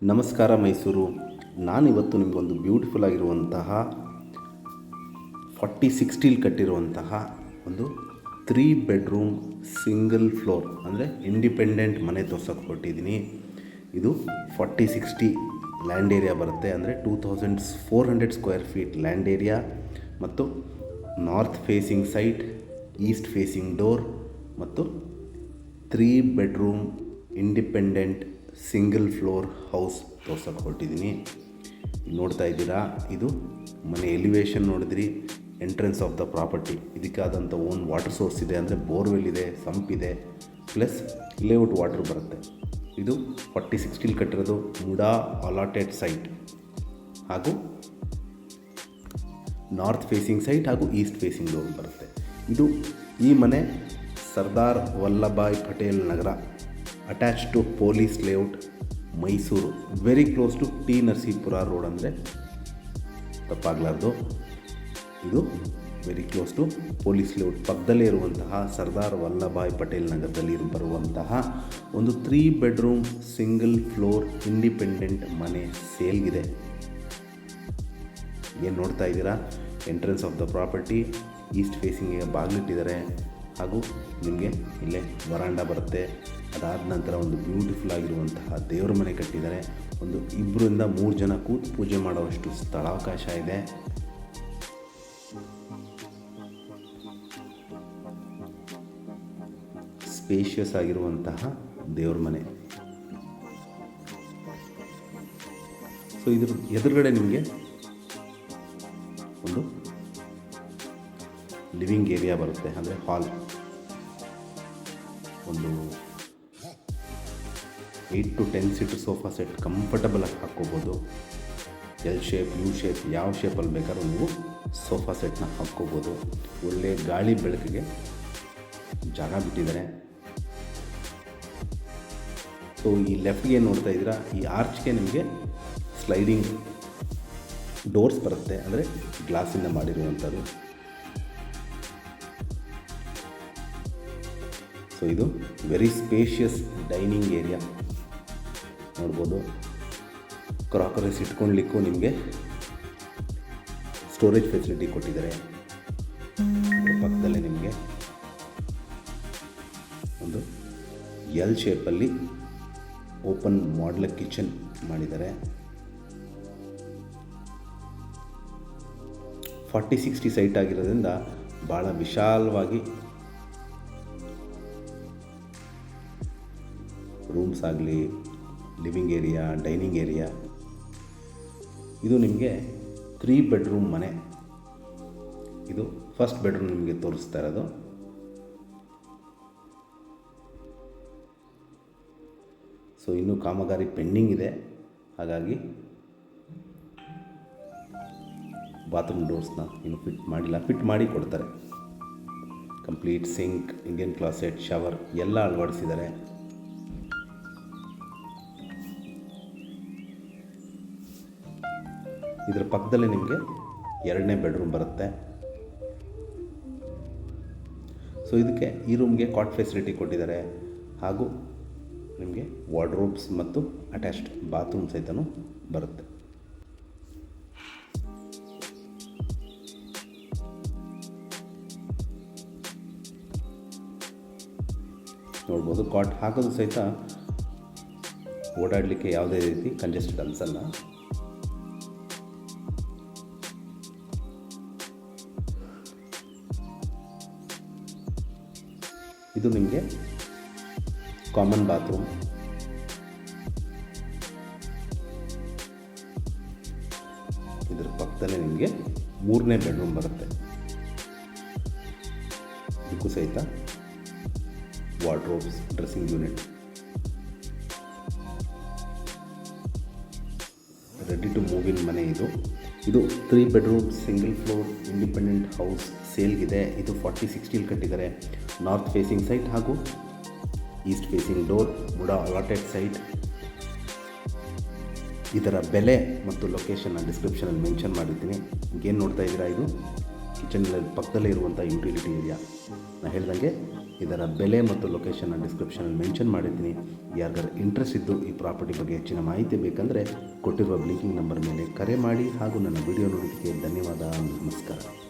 ನಮಸ್ಕಾರ ಮೈಸೂರು. ನಾನಿವತ್ತು ನಿಮಗೊಂದು ಬ್ಯೂಟಿಫುಲ್ ಆಗಿರುವಂತಹ 40-60 ಕಟ್ಟಿರುವಂತಹ ಒಂದು 3 ಬೆಡ್ರೂಮ್ ಸಿಂಗಲ್ ಫ್ಲೋರ್ ಅಂದರೆ ಇಂಡಿಪೆಂಡೆಂಟ್ ಮನೆ ತೋರ್ಸೋಕ್ಕೆ ಹೊರಟಿದ್ದೀನಿ. ಇದು 40-60 ಲ್ಯಾಂಡ್ ಏರಿಯಾ ಬರುತ್ತೆ, ಅಂದರೆ 2400 ಸ್ಕ್ವೇರ್ ಫೀಟ್ ಲ್ಯಾಂಡ್ ಏರಿಯಾ ಮತ್ತು north facing site, east facing door ಮತ್ತು 3 bedroom independent single floor house ತೋರ್ಸೋಕ್ಕೆ ಹೊರಟಿದ್ದೀನಿ. ನೋಡ್ತಾ ಇದ್ದೀರಾ, ಇದು ಮನೆ ಎಲಿವೇಶನ್ ನೋಡಿದ್ರಿ, ಎಂಟ್ರೆನ್ಸ್ ಆಫ್ ದ ಪ್ರಾಪರ್ಟಿ. ಇದಕ್ಕಾದಂಥ ಓನ್ ವಾಟರ್ ಸೋರ್ಸ್ ಇದೆ, ಅಂದರೆ ಬೋರ್ವೆಲ್ ಇದೆ, ಸಂಪ್ ಇದೆ, ಪ್ಲಸ್ ಲೇಔಟ್ ವಾಟರ್ ಬರುತ್ತೆ. ಇದು 40-60 ಕಟ್ಟಿರೋದು ಮುಡಾ ಅಲಾಟೆಡ್ ಸೈಟ್ ಹಾಗೂ ನಾರ್ತ್ ಫೇಸಿಂಗ್ ಸೈಟ್ ಹಾಗೂ ಈಸ್ಟ್ ಫೇಸಿಂಗ್ ಡೋರ್ ಬರುತ್ತೆ. ಈ ಮನೆ Sardar Vallabhbhai Patel Nagar, attach to police layout, Mysuru, very close to T Narasipura road, ಅಂದರೆ ತಪ್ಪಾಗಲಾರ್ದು. ಇದು very close to police layout ಪಕ್ಕದಲ್ಲೇ ಇರುವಂತಹ ಸರ್ದಾರ್ ವಲ್ಲಭಾಯ್ ಪಟೇಲ್ ನಗರದಲ್ಲಿ ಬರುವಂತಹ ಒಂದು 3 ಬೆಡ್ರೂಮ್ ಸಿಂಗಲ್ ಫ್ಲೋರ್ ಇಂಡಿಪೆಂಡೆಂಟ್ ಮನೆ ಸೇಲ್ಗಿದೆ. ಏನು ನೋಡ್ತಾ ಇದ್ದೀರಾ, entrance of the property, east ಫೇಸಿಂಗಿಗೆ ಬಾಗಿಲಿಟ್ಟಿದ್ದಾರೆ ಹಾಗೂ ನಿಮಗೆ ಇಲ್ಲೇ ವರಾಂಡ ಬರುತ್ತೆ. ಅದಾದ ನಂತರ ಒಂದು ಬ್ಯೂಟಿಫುಲ್ ಆಗಿರುವಂತಹ ದೇವರ ಮನೆ ಕಟ್ಟಿದ್ದಾರೆ. ಒಂದು 2-3 ಜನ ಕೂತು ಪೂಜೆ ಮಾಡುವಷ್ಟು ಸ್ಥಳಾವಕಾಶ ಇದೆ. ಸ್ಪೇಷಿಯಸ್ ಆಗಿರುವಂತಹ ದೇವರ ಮನೆ. ಸೊ ಇದ್ರ ಎದುರುಗಡೆ ನಿಮಗೆ ಒಂದು ಲಿವಿಂಗ್ ಏರಿಯಾ ಬರುತ್ತೆ, ಅಂದರೆ ಹಾಲ್. ಒಂದು 8 to 10 ಸೀಟರ್ ಸೋಫಾ ಸೆಟ್ ಕಂಫರ್ಟಬಲಾಗಿ ಹಾಕ್ಕೋಬೋದು. ಎಲ್ ಶೇಪ್, ಯು ಶೇಪ್, ಯಾವ ಶೇಪಲ್ಲಿ ಬೇಕಾದ್ರೂ ನೀವು ಸೋಫಾ ಸೆಟ್ನ ಹಾಕ್ಕೋಬೋದು. ಒಳ್ಳೆ ಗಾಳಿ ಬೆಳಕಿಗೆ ಜಾಗ ಬಿಟ್ಟಿದ್ದಾರೆ. ಸೊ ಈ ಲೆಫ್ಟ್ಗೆ ನೋಡ್ತಾ ಇದ್ದೀರಾ, ಈ ಆರ್ಚ್ಗೆ ನಿಮಗೆ ಸ್ಲೈಡಿಂಗ್ ಡೋರ್ಸ್ ಬರುತ್ತೆ, ಅಂದರೆ ಗ್ಲಾಸಿಂದ ಮಾಡಿರುವಂಥದ್ದು. ಸೊ ಇದು ವೆರಿ ಸ್ಪೇಷಿಯಸ್ ಡೈನಿಂಗ್ ಏರಿಯಾ ನೋಡ್ಬೋದು. ಕ್ರಾಕರೀಸ್ ಇಟ್ಕೊಳ್ಲಿಕ್ಕೂ ನಿಮಗೆ ಸ್ಟೋರೇಜ್ ಫೆಸಿಲಿಟಿ ಕೊಟ್ಟಿದ್ದಾರೆ. ಪಕ್ಕದಲ್ಲೇ ನಿಮಗೆ ಒಂದು ಎಲ್ ಶೇಪಲ್ಲಿ ಓಪನ್ ಮಾಡ್ಯುಲರ್ ಕಿಚನ್ ಮಾಡಿದ್ದಾರೆ. 40-60 ಸೈಟ್ ಆಗಿರೋದ್ರಿಂದ ಭಾಳ ವಿಶಾಲವಾಗಿ ರೂಮ್ಸ್ ಆಗಲಿ, ಲಿವಿಂಗ್ ಏರಿಯಾ, ಡೈನಿಂಗ್ ಏರಿಯಾ. ಇದು ನಿಮಗೆ 3 ಬೆಡ್ರೂಮ್ ಮನೆ. ಇದು ಫಸ್ಟ್ ಬೆಡ್ರೂಮ್ ನಿಮಗೆ ತೋರಿಸ್ತಾ ಇರೋದು. ಸೊ ಇನ್ನೂ ಕಾಮಗಾರಿ ಪೆಂಡಿಂಗ್ ಇದೆ, ಹಾಗಾಗಿ ಬಾತ್ರೂಮ್ ಡೋರ್ಸ್ನ ಇನ್ನು ಫಿಟ್ ಮಾಡಿ ಕೊಡ್ತಾರೆ. Complete sink, Indian closet, shower ಎಲ್ಲ ಅಳವಡಿಸಿದ್ದಾರೆ. ಇದರ ಪಕ್ಕದಲ್ಲೇ ನಿಮಗೆ 2ನೇ ಬೆಡ್ರೂಮ್ ಬರುತ್ತೆ. ಸೊ ಇದಕ್ಕೆ ಈ ರೂಮ್ಗೆ ಕಾಟ್ ಫೆಸಿಲಿಟಿ ಕೊಟ್ಟಿದ್ದಾರೆ ಹಾಗೂ ನಿಮಗೆ ವಾರ್ಡ್ರೋಬ್ಸ್ ಮತ್ತು ಅಟ್ಯಾಚ್ಡ್ ಬಾತ್ರೂಮ್ ಸಹಿತನೂ ಬರುತ್ತೆ. ನೋಡ್ಬೋದು, ಕಾಟ್ ಹಾಕೋದು ಸಹಿತ ಓಡಾಡಲಿಕ್ಕೆ ಯಾವುದೇ ರೀತಿ ಕಂಜೆಸ್ಟೆಡ್ ಅನಿಸಲ್ಲ. ಇದು ನಿಮಗೆ ಕಾಮನ್ ಬಾತ್ರೂಮ್. ಇದರ ಪಕ್ಕದಲ್ಲೇ ನಿಮಗೆ 3ನೇ ಬೆಡ್ರೂಮ್ ಬರುತ್ತೆ. ಇದಕ್ಕೂ ಸಹಿತ wardrobes, dressing unit, ready to move in ಮನೆ. ಇದು 3 bedroom single floor independent house ಸೇಲ್ಗಿದೆ. ಇದು 40-60 ಕಟ್ಟಿದ್ದಾರೆ. ನಾರ್ತ್ ಫೇಸಿಂಗ್ ಸೈಟ್ ಹಾಗೂ east facing door, MUDA allotted site. ಇದರ ಬೆಲೆ ಮತ್ತು ಲೊಕೇಶನ್ನ ಡಿಸ್ಕ್ರಿಪ್ಷನಲ್ಲಿ ಮೆನ್ಷನ್ ಮಾಡಿರ್ತೀನಿ. ಏನು ನೋಡ್ತಾ ಇದ್ದೀರಾ, ಇದು ಕಿಚನ್ ಪಕ್ಕದಲ್ಲೇ ಇರುವಂಥ ಯುಟಿಲಿಟಿ ಏರಿಯಾ. ನಾನು ಹೇಳ್ದಂಗೆ ಇದರ ಬೆಲೆ ಮತ್ತು ಲೊಕೇಶನ್ನ ಡಿಸ್ಕ್ರಿಪ್ಷನಲ್ಲಿ ಮೆನ್ಷನ್ ಮಾಡಿದ್ದೀನಿ. ಯಾರಿಗಾರು ಇಂಟ್ರೆಸ್ಟ್ ಇದ್ದು ಈ ಪ್ರಾಪರ್ಟಿ ಬಗ್ಗೆ ಹೆಚ್ಚಿನ ಮಾಹಿತಿ ಬೇಕಂದರೆ ಕೊಟ್ಟಿರುವ ಬ್ಲಿಂಕಿಂಗ್ ನಂಬರ್ ಮೇಲೆ ಕರೆ ಮಾಡಿ. ಹಾಗೂ ನನ್ನ ವಿಡಿಯೋ ನೋಡೋದಕ್ಕೆ ಧನ್ಯವಾದ. ನಮಸ್ಕಾರ.